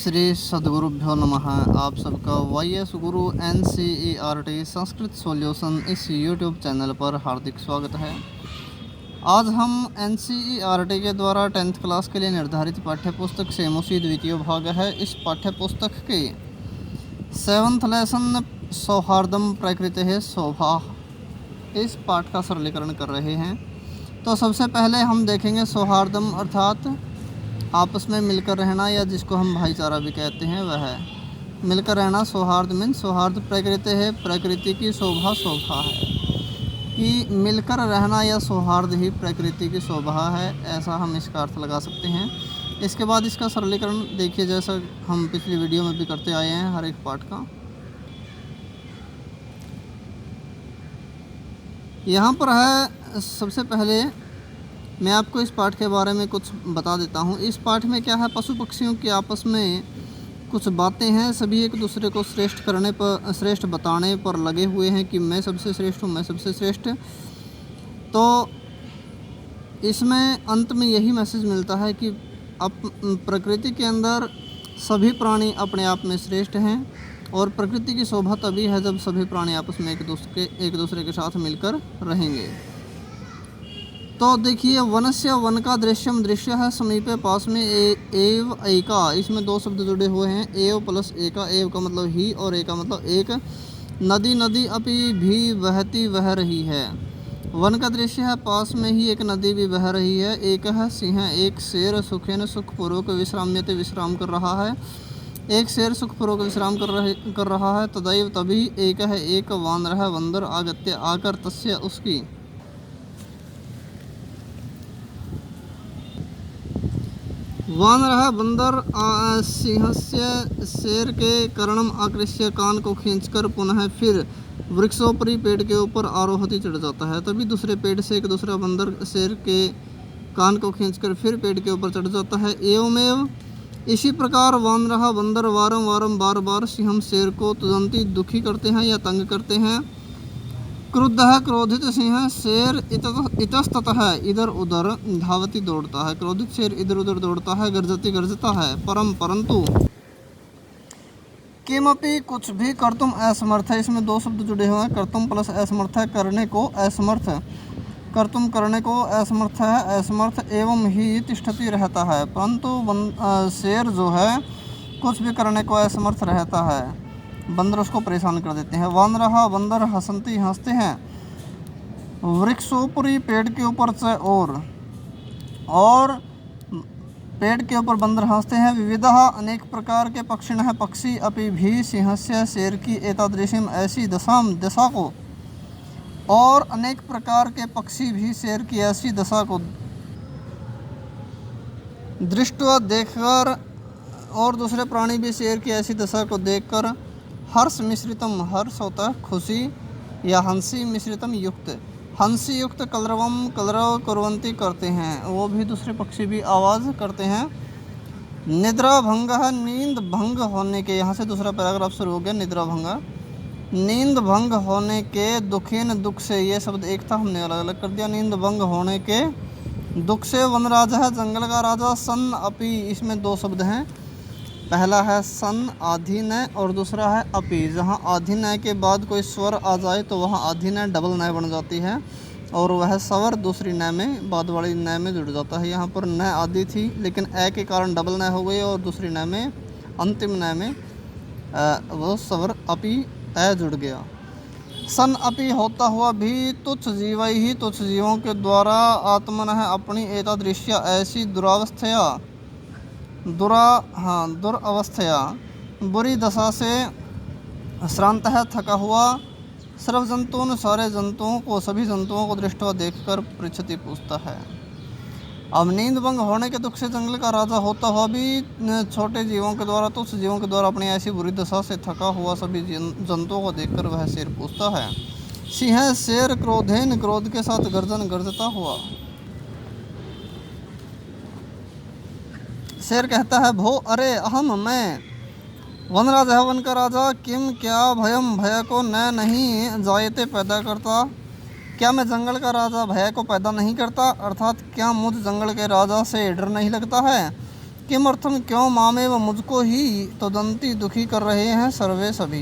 श्री सद्गुरुभ्यो नमः। आप सबका वाईएस गुरु NCERT संस्कृत सॉल्यूशन इस यूट्यूब चैनल पर हार्दिक स्वागत है। आज हम NCERT के द्वारा 10th क्लास के लिए निर्धारित पाठ्य पुस्तक सेमोसी द्वितीय भाग है। इस पाठ्य पुस्तक के 7th लेसन सौहार्दम प्रकृति है शोभा, इस पाठ का सरलीकरण कर रहे हैं। तो सबसे पहले हम देखेंगे सौहार्दम अर्थात आपस में मिलकर रहना, या जिसको हम भाईचारा भी कहते हैं वह है मिलकर रहना। सौहार्द मीन्स सौहार्द प्रकृति है, प्रकृति की शोभा शोभा है कि मिलकर रहना या सौहार्द ही प्रकृति की शोभा है, ऐसा हम इसका अर्थ लगा सकते हैं। इसके बाद इसका सरलीकरण देखिए, जैसा हम पिछली वीडियो में भी करते आए हैं हर एक पाठ का। यहाँ पर है, सबसे पहले मैं आपको इस पाठ के बारे में कुछ बता देता हूँ। इस पाठ में क्या है, पशु पक्षियों की आपस में कुछ बातें हैं। सभी एक दूसरे को श्रेष्ठ करने पर, श्रेष्ठ बताने पर लगे हुए हैं कि मैं सबसे श्रेष्ठ हूँ, मैं सबसे श्रेष्ठ। तो इसमें अंत में यही मैसेज मिलता है कि अब प्रकृति के अंदर सभी प्राणी अपने आप में श्रेष्ठ हैं, और प्रकृति की शोभा तभी है जब सभी प्राणी आपस में एक दूसरे के साथ मिलकर रहेंगे। तो देखिए, वनस्य वन का दृश्यम दृश्य है, समीपे पास में एव एका, इसमें दो शब्द जुड़े हुए हैं, एव प्लस एका। एव का मतलब ही और एका मतलब एक। नदी नदी अपि भी बहती बह रही है। वन का दृश्य है, पास में ही एक नदी भी बह रही है। एक है सिंह, एक शेर सुखेन सुखपूर्वक विश्राम्यते विश्राम कर रहा है। एक शेर सुखपूर्वक विश्राम कर रहा है। तदैव तभी एक है, एक वानर है, बंदर आगत्य आकर तस्य उसकी। वानर है बंदर सिंहस्य शेर के कर्णम आकृष्य, कान को खींचकर पुनः फिर वृक्षोपरि पेड़ के ऊपर आरोहति चढ़ जाता है। तभी दूसरे पेड़ से एक दूसरा बंदर शेर के कान को खींचकर फिर पेड़ के ऊपर चढ़ जाता है। एवमेव इसी प्रकार वानर बंदर वारम वारम बार बार सिंह शेर को तुरंती दुखी करते हैं या तंग करते हैं। क्रुद्ध है क्रोधित सिंह शेर इतस्ततः इधर उधर धावती दौड़ता है। क्रोधित शेर इधर उधर दौड़ता है। गर्जती गर्जता है। परंतु किमपि कुछ भी कर्तुम असमर्थ है। इसमें दो शब्द जुड़े हुए हैं, कर्तुम प्लस असमर्थ है, करने को असमर्थ। कर्तुम करने को असमर्थ है, असमर्थ एवं ही तिष्ठती रहता है। परंतु शेर जो है कुछ भी करने को असमर्थ रहता है, बंदर उसको परेशान कर देते हैं। वानरहा बंदर हंसती हंसते हैं। वृक्षोपरि पेड़ के ऊपर से और पेड़ के ऊपर बंदर हंसते हैं। विविधः अनेक प्रकार के पक्षिणः पक्षी अपि भी सिंहस्य शेर की एतादृशीम ऐसी दशा को, और अनेक प्रकार के पक्षी भी शेर की ऐसी दशा को दृष्टवा देखकर, और दूसरे प्राणी भी शेर की ऐसी दशा को देखकर हर्ष मिश्रितम, हर्ष होता है खुशी, या हंसी मिश्रितम युक्त, हंसी युक्त कलरवम कलरव कुर्वन्ति करते हैं, वो भी दूसरे पक्षी भी आवाज़ करते हैं। निद्रा भंग है, नींद भंग होने के, यहाँ से दूसरा पैराग्राफ शुरू हो गया। निद्रा भंग, नींद भंग होने के, दुखीन दुख से, ये शब्द एक था, हमने अलग अलग कर दिया। नींद भंग होने के दुख से। वनराज है जंगल का राजा। सन अपि, इसमें दो शब्द हैं, पहला है सन आधिनय और दूसरा है अपि। जहाँ आधिनय के बाद कोई स्वर आ जाए तो वहाँ आधिनय डबल नय बन जाती है, और वह स्वर दूसरी नय में, बाद वाली नय में जुड़ जाता है। यहाँ पर नय आदि थी, लेकिन ए के कारण डबल नय हो गई, और दूसरी नय में, अंतिम नय में वो स्वर अपि ए जुड़ गया। सन अपि होता हुआ भी तुच्छ जीव ही, तुच्छ जीवों के द्वारा आत्मन है अपनी एतादृश्य ऐसी दुरावस्थया, दुरावस्थया बुरी दशा से श्रांत है, थका हुआ। सर्व जंतुओं, सारे जंतुओं को, सभी जंतुओं को दृष्टवा देखकर पृच्छति पूछता है। अब नींद भंग होने के दुख से जंगल का राजा होता हुआ भी छोटे जीवों के द्वारा, तुच्छ जीवों के द्वारा अपनी ऐसी बुरी दशा से थका हुआ सभी जंतुओं को देखकर वह शेर पूछता है। सिंह शेर क्रोधेन, क्रोध के साथ गर्जन गर्जता हुआ। शेर कहता है, भो अरे अहम मैं, वनराज है वन का राजा, किम क्या भयम, भय को न नहीं जायते पैदा करता, क्या मैं जंगल का राजा भय को पैदा नहीं करता, अर्थात क्या मुझ जंगल के राजा से डर नहीं लगता है। किमर्थम क्यों मामे व मुझको ही तदंती दुखी कर रहे हैं सर्वे सभी,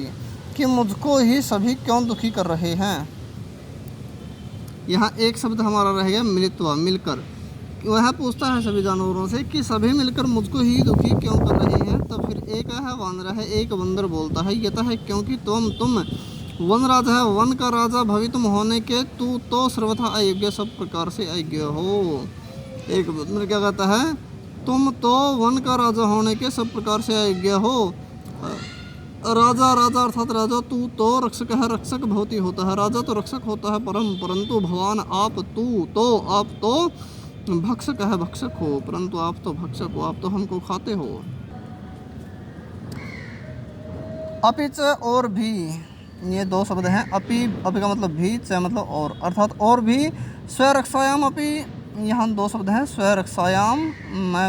कि मुझको ही सभी क्यों दुखी कर रहे हैं। यहाँ एक शब्द हमारा रह गया मिलित्वा, मिलकर। वह पूछता है सभी जानवरों से कि सभी मिलकर मुझको ही दुखी क्यों कर रहे हैं। तब फिर एक है वानर है, एक बंदर बोलता है यतः है क्योंकि तुम वन राजा है, वन का राजा भवितुम होने के तू तो सर्वथा अयोग्य, सब प्रकार से अयोग्य हो। एक बंदर क्या कहता है, तुम तो वन का राजा होने के सब प्रकार से अयोग्य हो। राजा राजा अर्थात राजा, तू तो रक्षक है, रक्षक बहुत ही होता है। राजा तो रक्षक होता है परंतु भगवान आप तो भक्षक है, भक्षक हो, परंतु आप तो भक्षक हो, आप तो हमको खाते हो। अपिच और भी, ये दो शब्द हैं। अपि का मतलब भी, च मतलब और, अर्थात और भी। स्वरक्षायाम अपि, यहाँ दो शब्द हैं। स्वरक्षायाम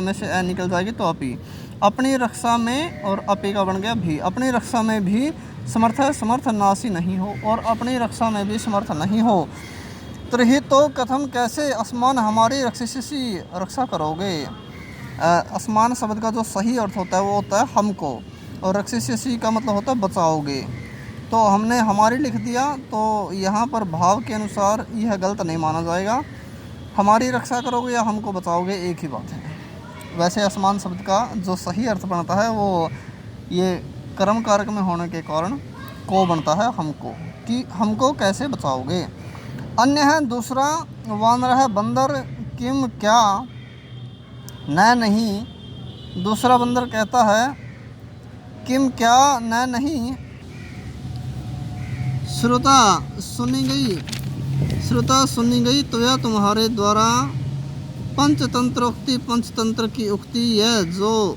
में से ए निकल जाएगी तो अपि, अपनी रक्षा में, और अपि का बन गया भी। अपनी रक्षा में भी समर्थ है, समर्थ नासी नहीं हो, और अपनी रक्षा में भी समर्थ नहीं हो। त्रहि तो कथम कैसे असमान हमारी रक्षसी रक्षा करोगे। असमान शब्द का जो सही अर्थ होता है वो होता है हमको, और रक्षसी का मतलब होता है बचाओगे। तो हमने हमारी लिख दिया, तो यहाँ पर भाव के अनुसार यह गलत नहीं माना जाएगा। हमारी रक्षा करोगे या हमको बचाओगे, एक ही बात है। वैसे असमान शब्द का जो सही अर्थ बनता है वो ये कर्म कारक में होने के कारण को बनता है हमको, कि हमको कैसे बचाओगे। अन्य है दूसरा वानर है बंदर, किम क्या न नहीं। दूसरा बंदर कहता है किम क्या न नहीं। श्रुता सुनी गई तो यह तुम्हारे द्वारा पंचतंत्रोक्ति, पंचतंत्र की उक्ति है, जो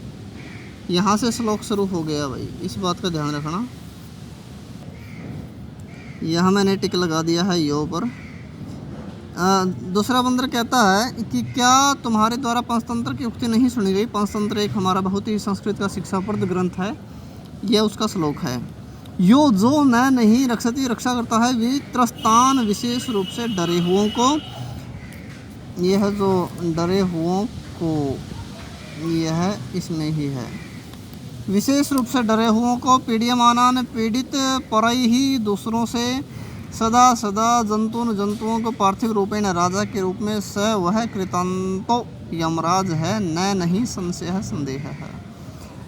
यहाँ से श्लोक शुरू हो गया। भाई इस बात का ध्यान रखना। यहाँ मैंने टिक लगा दिया है यो पर। दूसरा बंदर कहता है कि क्या तुम्हारे द्वारा पंचतंत्र की उक्ति नहीं सुनी गई। पंचतंत्र एक हमारा बहुत ही संस्कृत का शिक्षाप्रद ग्रंथ है, यह उसका श्लोक है। यो जो न नहीं रक्षती, रक्षा करता है वित्रस्तान, विशेष रूप से डरे हुओं को। यह जो डरे हुओं को, यह इसमें ही है। विशेष रूप से डरे हुओं को, पीड़ियमानान पीड़ित, परई ही दूसरों से, सदा सदा जंतुओं को पार्थिव रूपेण राजा के रूप में, स वह कृतांतो यमराज है, न नहीं संशय है, संदेह है।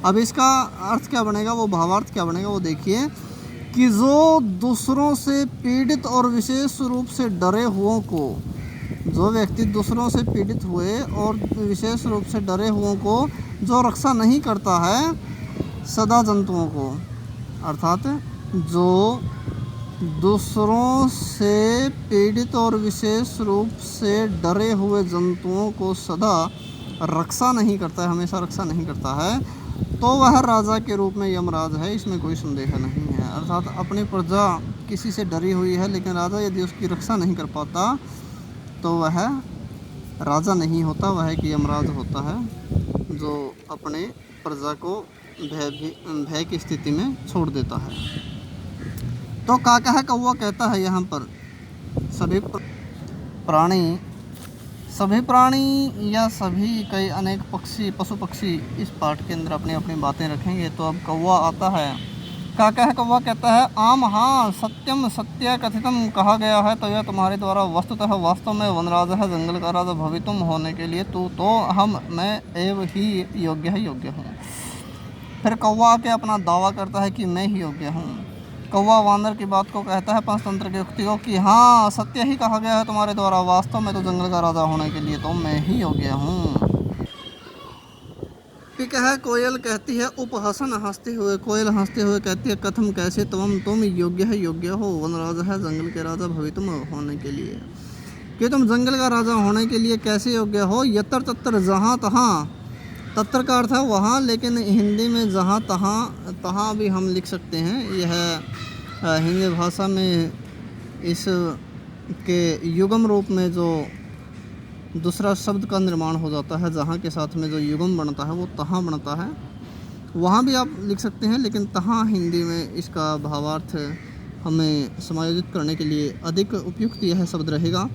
अब इसका अर्थ क्या बनेगा, वो भावार्थ क्या बनेगा वो देखिए, कि जो दूसरों से पीड़ित और विशेष रूप से डरे हुओं को, जो व्यक्ति दूसरों से पीड़ित हुए और विशेष रूप से डरे हुओं को जो रक्षा नहीं करता है, सदा जंतुओं को, अर्थात जो दूसरों से पीड़ित और विशेष रूप से डरे हुए जंतुओं को सदा रक्षा नहीं करता है, हमेशा रक्षा नहीं करता है, तो वह राजा के रूप में यमराज है, इसमें कोई संदेह नहीं है। अर्थात अपनी प्रजा किसी से डरी हुई है, लेकिन राजा यदि उसकी रक्षा नहीं कर पाता तो वह राजा नहीं होता, वह एक यमराज होता है, जो अपने प्रजा को भय की स्थिति में छोड़ देता है। तो काका है कौवा कहता है यहाँ पर सभी प्राणी या सभी कई अनेक पक्षी, पशु पक्षी इस पाठ के अंदर अपनी अपनी बातें रखेंगे। तो अब कौवा आता है, काका है कौवा कहता है आम हाँ सत्यम सत्य कथितम कहा गया है, तो यह तुम्हारे द्वारा वस्तुतः वास्तव में वनराज है, जंगल का राजा भवितुम होने के लिए तू तो मैं एव ही योग्य हूँ। फिर कौवा आके अपना दावा करता है कि मैं ही योग्य हूँ। कौवा वानर की बात को कहता है, पंचतंत्र की उक्ति को, कि हाँ सत्य ही कहा गया है तुम्हारे द्वारा, वास्तव में तो जंगल का राजा होने के लिए तो मैं ही योग्य हूँ। पिक है कोयल कहती है उपहसन हंसते हुए, कोयल हंसते हुए कहती है कथम कैसे तुम योग्य हो, वनराज है जंगल के राजा भवितुम होने के लिए, कि तुम जंगल का राजा होने के लिए कैसे योग्य हो। यत्र तत्र जहाँ तहाँ, तत्र का अर्थ है वहाँ, लेकिन हिंदी में जहाँ तहाँ भी हम लिख सकते हैं। यह हिंदी भाषा में इस के युगम रूप में जो दूसरा शब्द का निर्माण हो जाता है, जहाँ के साथ में जो युगम बनता है वो तहाँ बनता है, वहाँ भी आप लिख सकते हैं, लेकिन तहाँ हिंदी में इसका भावार्थ हमें समायोजित करने के लिए अधिक उपयुक्त यह शब्द रहेगा।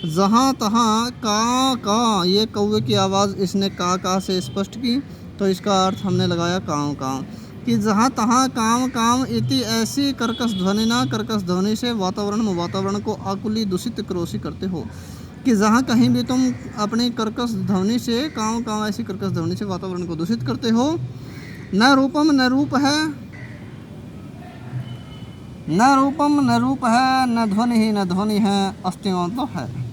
जहाँ तहाँ का, ये कौवे की आवाज़ इसने का से स्पष्ट की, तो इसका अर्थ हमने लगाया काँव काँव। कि जहाँ तहाँ काम काम इति, ऐसी कर्कश ध्वनि ना, कर्कश ध्वनि से वातावरण को आकुली दूषित क्रोशी करते हो। कि जहाँ कहीं भी तुम अपनी कर्कश ध्वनि से काँव ऐसी कर्कश ध्वनि से वातावरण को दूषित करते हो। न रूपम न रूप है, न रूपम न रूप है, न ध्वनि ही न ध्वनि है, अस्ति मतलब है।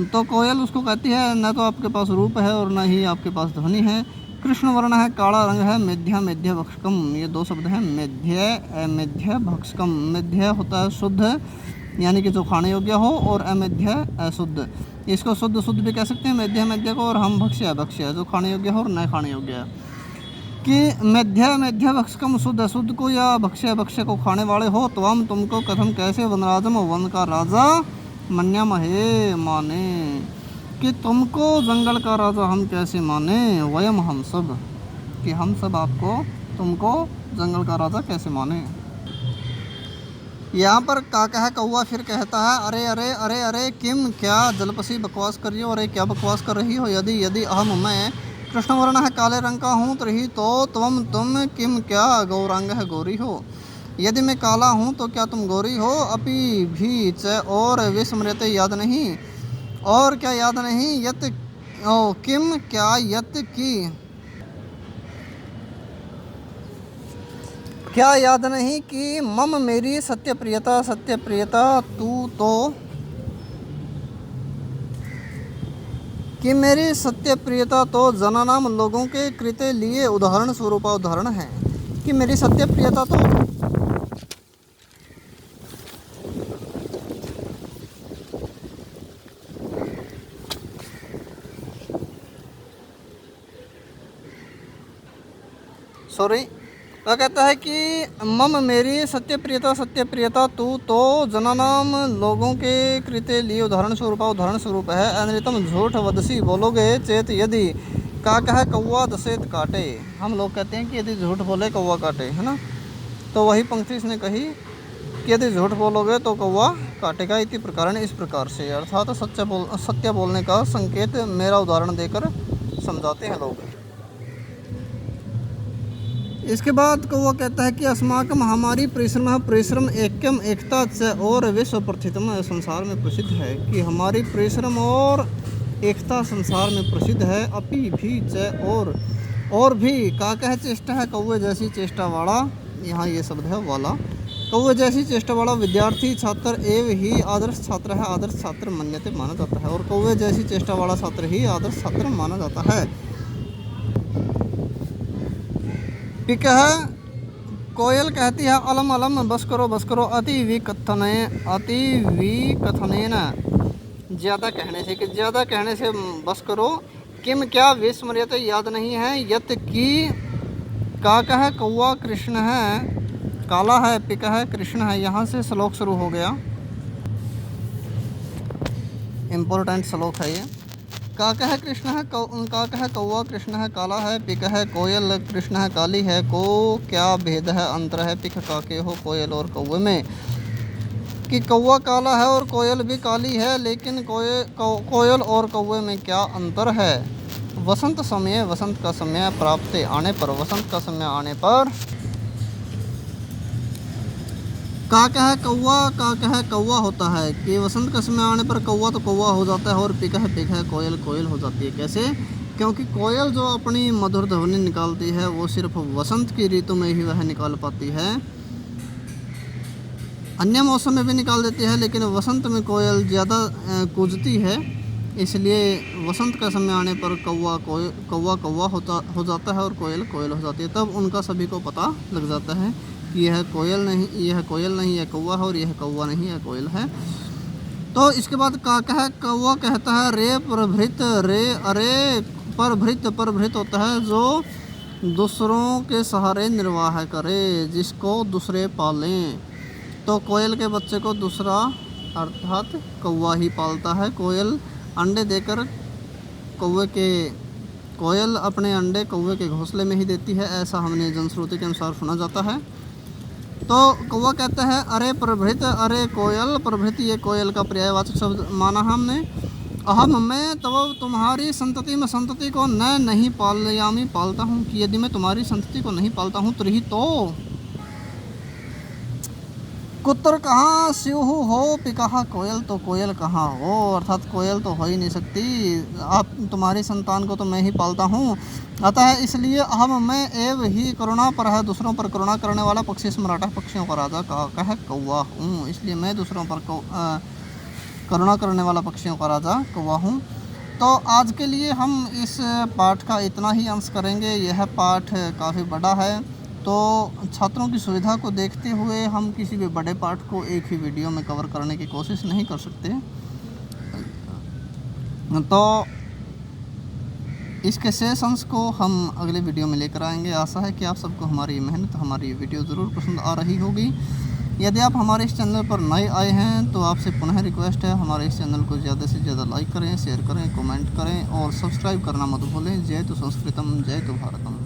तो कोयल उसको कहती है न तो आपके पास रूप है और न ही आपके पास ध्वनि है। कृष्ण वर्ण है, काला रंग है, मेध्य मेध्य भक्षकम, ये दो शब्द हैं। मेध्य मेध्य भक्षकम, मेध्य होता है शुद्ध यानी कि जो खाने योग्य हो, और अमेध्य अशुद्ध। इसको शुद्ध शुद्ध भी कह सकते हैं मेध्य मेध्य को, और हम भक्ष्य भक्ष्य जो खाने योग्य हो और न खाने योग्य है। कि मेध्य मेध्य भक्षकम, शुद्ध अशुद्ध को या भक्ष्य भक्ष्य को खाने वाले हो, तो हम तुमको कथम कैसे वनराजम, वन का राजा, मन्यामहे माने, कि तुमको जंगल का राजा हम कैसे माने, वयम हम सब, कि हम सब आपको तुमको जंगल का राजा कैसे माने। यहाँ पर काका है कौवा फिर कहता है अरे अरे अरे अरे किम, क्या जलपसी बकवास कर रही हो, अरे क्या बकवास कर रही हो। यदि यदि अहम मैं कृष्ण वर्ण है, काले रंग का हूँ, तरी तो तुम किम क्या गौरांग है, गोरी हो। यदि मैं काला हूँ तो क्या तुम गोरी हो। अपि भी च, और विस्मृते याद नहीं, और क्या याद नहीं, यत ओ किम क्या, यत की क्या याद नहीं, कि मम मेरी सत्य प्रियता, सत्य प्रियता तू तो, कि मेरी सत्य प्रियता तो जननाम लोगों के कृत्य लिए उदाहरण स्वरूप उदाहरण है। कि मेरी सत्य प्रियता तो वह कहता है कि मम मेरी सत्य प्रियता तू तो जननाम लोगों के कृत्य लिए उदाहरण स्वरूप है। अनृतम झूठ वदसी बोलोगे, चेत यदि का कह कौवा दशेत काटे। हम लोग कहते हैं कि यदि झूठ बोले कौवा काटे, है ना। तो वही पंक्ति इसने कही कि यदि झूठ बोलोगे तो कौवा काटेगा। इति प्रकार, इस प्रकार से, अर्थात सत्य बोलने का संकेत मेरा उदाहरण देकर समझाते हैं लोग। इसके बाद कौवा कहता है कि अस्माकम हमारी परिश्रम एकम एकता च, और विश्व प्रथितम संसार में प्रसिद्ध है। कि हमारी परिश्रम और एकता संसार में प्रसिद्ध है। अपि भी च, और भी, का कह चेष्टा है कौवे जैसी चेष्टा वाला, यहाँ ये शब्द है वाला, कौवे जैसी चेष्टा वाला विद्यार्थी छात्र एव ही आदर्श छात्र है, आदर्श छात्र मन्यते माना जाता है। और कौवे जैसी चेष्टा वाला छात्र ही आदर्श छात्र माना जाता है। पिक है, कोयल कहती है अलम अलम, बस करो, अति विकथने न, ज़्यादा कहने से, कि ज़्यादा कहने से बस करो। किम क्या विस्मृत याद नहीं है, यत की का कह कौवा कृष्ण है, काला है, पिक है कृष्ण है। यहाँ से श्लोक शुरू हो गया, इम्पोर्टेंट श्लोक है ये। का कह कृष्ण है, का कह कौवा कृष्ण है, काला है, पिक है कोयल कृष्ण है, काली है। को क्या भेद है, अंतर है, पिक काके हो कोयल और कौवे में। कि कौवा काला है और कोयल भी काली है, लेकिन कोयल और कौवे में क्या अंतर है। वसंत समय, वसंत का समय प्राप्त आने पर, वसंत का समय आने पर। का कह कौवा होता है, कि वसंत का समय आने पर कौवा तो कौवा हो जाता है, और पिक है कोयल कोयल हो जाती है। कैसे? क्योंकि कोयल जो अपनी मधुर ध्वनि निकालती है वो सिर्फ वसंत की ऋतु में ही वह निकाल पाती है। अन्य मौसम में भी निकाल देती है, लेकिन वसंत में कोयल ज़्यादा कूजती है, इसलिए वसंत का समय आने पर कौवा हो जाता है और कोयल कोयल हो जाती है। तब उनका सभी को पता लग जाता है कि यह कोयल नहीं, यह कौवा है, और यह कौवा नहीं, यह कोयल है। तो इसके बाद कौवा कहता है रे प्रभृत, रे अरे परभृत होता है जो दूसरों के सहारे निर्वाह करे, जिसको दूसरे पालें। तो कोयल के बच्चे को दूसरा अर्थात कौवा ही पालता है। कोयल अंडे देकर कोयल अपने अंडे कौवे के घोंसले में ही देती है, ऐसा हमने जनश्रुति के अनुसार सुना जाता है। तो कौवा कहता है अरे प्रभृत, अरे कोयल, प्रभृत ये कोयल का पर्यायवाचक शब्द माना हमने। अहम मैं तब तुम्हारी संतति में संतति को न नहीं पालयामी पालता हूँ, कि यदि मैं तुम्हारी संतति को नहीं पालता हूँ तरी तो कुत्र कहाँ स्युः हो पिकहा, कोयल तो कोयल कहाँ हो, अर्थात कोयल तो हो ही नहीं सकती, आप तुम्हारी संतान को तो मैं ही पालता हूँ। अतः इसलिए अहम मैं एव ही करुणा पर है, दूसरों पर करुणा करने वाला, पक्षी सम्राट, पक्षियों का राजा कह कौवा हूँ, इसलिए मैं दूसरों पर करुणा करने वाला, पक्षियों का राजा कौवा हूँ। तो आज के लिए हम इस पाठ का इतना ही अंश करेंगे। यह पाठ काफ़ी बड़ा है, तो छात्रों की सुविधा को देखते हुए हम किसी भी बड़े पाठ को एक ही वीडियो में कवर करने की कोशिश नहीं कर सकते। तो इसके शेष अंश को हम अगले वीडियो में लेकर आएंगे। आशा है कि आप सबको हमारी मेहनत, हमारी वीडियो ज़रूर पसंद आ रही होगी। यदि आप हमारे इस चैनल पर नए आए हैं तो आपसे पुनः रिक्वेस्ट है, हमारे इस चैनल को ज़्यादा से ज़्यादा लाइक करें, शेयर करें, कमेंट करें और सब्सक्राइब करना मत भूलें। जय तो संस्कृतम, जय तो भारतम।